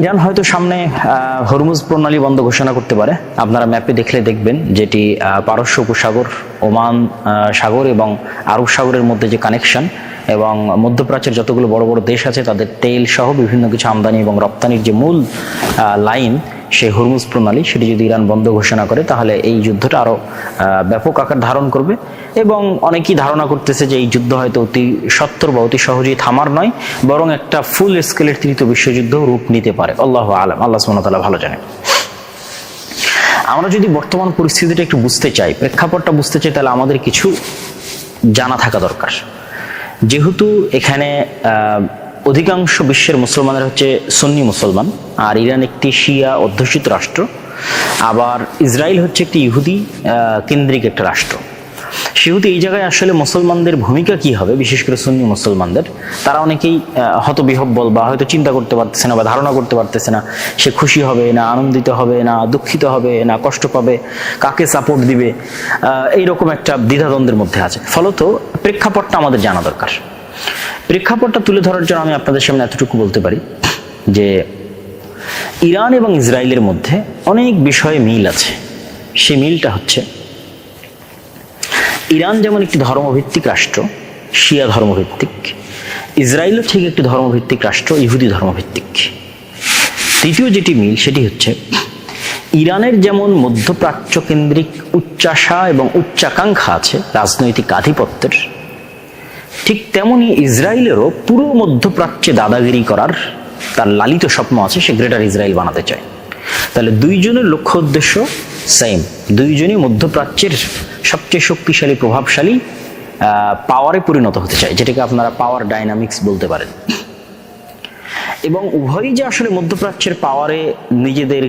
Iran হয়তো সামনে Hormuz প্রণালী বন্ধ ঘোষণা করতে পারে। আপনারা ম্যাপে দেখলে দেখবেন যেটি পারস্য উপসাগর, ওমান সাগর এবং আরব সাগরের মধ্যে যে কানেকশন এবং মধ্যপ্রাচ্যের যতগুলো বড় বড় দেশ আছে তাদের তেল সহ বিভিন্ন কিছু আমদানি এবং রপ্তানির যে মূল লাইন, সেই হরমুজ প্রণালী, সেটি যদি ইরান বন্ধ ঘোষণা করে তাহলে এই যুদ্ধটা আরো ব্যাপক আকার ধারণ করবে। এবং অনেকেই ধারণা করতেছে যে এই যুদ্ধ হয়তো অতি সত্বর বা অতি সহজেই থামার নয়, বরং একটা ফুল স্কেলের তৃতীয় বিশ্বযুদ্ধ রূপ নিতে পারে। আল্লাহু আলাম, আল্লাহ সুবহানাহু ওয়া তাআলা ভালো জানেন। আমরা যদি বর্তমান পরিস্থিতিটা একটু বুঝতে চাই, প্রেক্ষাপটটা বুঝতে চাই, তাহলে আমাদের কিছু জানা থাকা দরকার। যেহেতু এখানে অধিকাংশ বিশ্বের মুসলমানের হচ্ছে সুন্নি মুসলমান, আর ইরান একটি শিয়া অধ্যুষিত রাষ্ট্র, আবার ইসরায়েল হচ্ছে একটি ইহুদি কেন্দ্রিক একটা রাষ্ট্র। সেহেতু এই জায়গায় আসলে মুসলমানদের ভূমিকা কি হবে, বিশেষ করে সুন্নি মুসলমানদের, তারা অনেকেই হতবিহ্বল বা হয়তো চিন্তা করতে পারতেছে না বা ধারণা করতে পারতেছে না সে খুশি হবে না আনন্দিত হবে না দুঃখিত হবে না কষ্ট পাবে, কাকে সাপোর্ট দিবে, এইরকম একটা দ্বিধাদ্বন্দ্বের মধ্যে আছে। ফলত প্রেক্ষাপটটা আমাদের জানা দরকার। প্রেক্ষাপটটা তুলে ধরার জন্য আমি আপনাদের সামনে এতটুকু বলতে পারি যে ইরান এবং ইসরায়েলের মধ্যে অনেক বিষয়ে মিল আছে। সেই মিলটা হচ্ছে, ইরান যেমন একটি ধর্মভিত্তিক রাষ্ট্র, শিয়া ধর্মভিত্তিক, ইসরায়েলও ঠিক একটি ধর্মভিত্তিক রাষ্ট্র, ইহুদি ধর্মভিত্তিক। তৃতীয় যেটি মিল সেটি হচ্ছে, ইরানের যেমন মধ্যপ্রাচ্য কেন্দ্রিক উচ্চাশা এবং উচ্চাকাঙ্ক্ষা আছে রাজনৈতিক আধিপত্যের, ঠিক তেমনি ইসরায়েলেরও পুরো মধ্যপ্রাচ্যে দাদাগিরি করার তার লালিত স্বপ্ন আছে, সে গ্রেটার ইসরায়েল বানাতে চায়। তাহলে দুইজনের লক্ষ্য উদ্দেশ্য সেম, দুইজনই মধ্যপ্রাচ্যের সবচেয়ে শক্তিশালী প্রভাবশালী পাওয়ারে পরিণত হতে চায়, যেটাকে আপনারা পাওয়ার ডাইনামিক্স বলতে পারেন। এবং উভয়ই যে আসলে মধ্যপ্রাচ্যের পাওয়ারে নিজেদের